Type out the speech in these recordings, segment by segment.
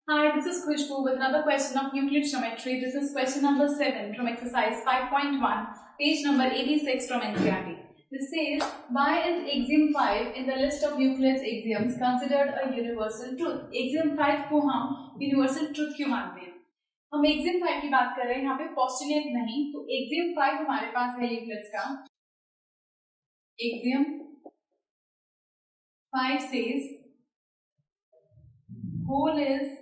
Hi, this is Khushbu with another question of Euclid geometry. This is question number 7 from exercise 5.1, page number 86 from NCERT. This says, why is axiom 5 in the list of Euclid's axioms considered a universal truth? Axiom 5 को हम universal truth क्यों मानते हैं? हम axiom 5 की बात कर रहे हैं, यहाँ पे postulate नहीं, तो axiom 5 हमारे पास है Euclid's का. Axiom 5 says, whole is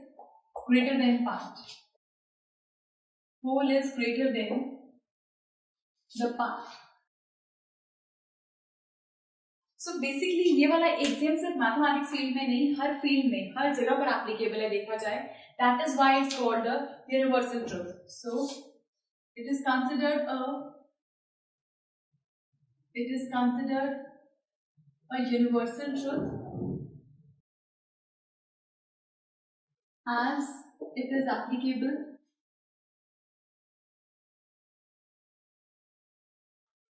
greater than part. Whole is greater than the part. So basically ये वाला axiom सिर्फ मैथमेटिक्स फील्ड में नहीं, हर फील्ड में, हर जगह पर एप्लीकेबल है देखा जाए. That is why it's called a universal truth. So it is considered a universal truth as it is applicable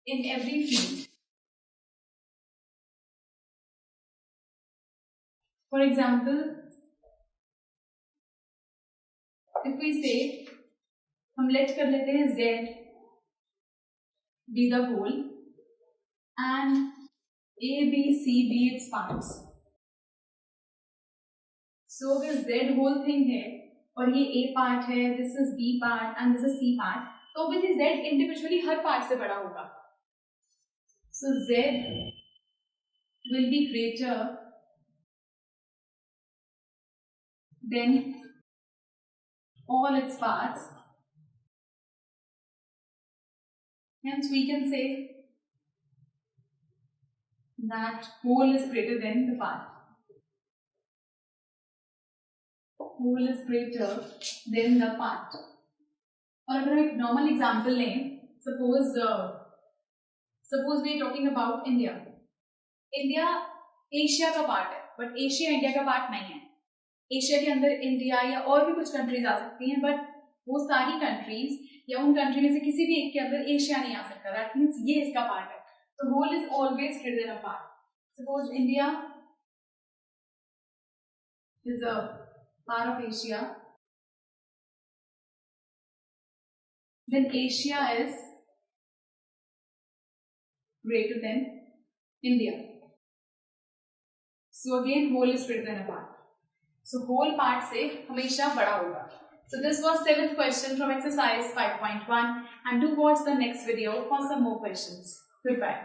in every field. For example, if we say, हम let कर लेते हैं Z be the whole and A, B, C be its parts. So अगर Z whole thing है और ये A part है, this is B part and this is C part, तो obviously Z individually हर part से बड़ा होगा. So Z will be greater than all its parts. Hence we can say that whole is greater than the part. Whole is greater than the part. और अगर हम एक normal example लें, suppose we are talking about India. India Asia का part है, but Asia India का part नहीं है. एशिया के अंदर इंडिया या और भी कुछ कंट्रीज आ सकती हैं, बट वो सारी कंट्रीज या उन कंट्री में से किसी भी एक के अंदर एशिया नहीं आ सकता. दैट मीन्स ये इसका पार्ट है. तो whole is always greater than a part. Suppose India is a part of Asia, then Asia is greater than India. So again whole is greater than a part. So whole part से हमेशा बड़ा होगा. So this was 7th question from exercise 5.1 and do watch the next video for some more questions. Goodbye.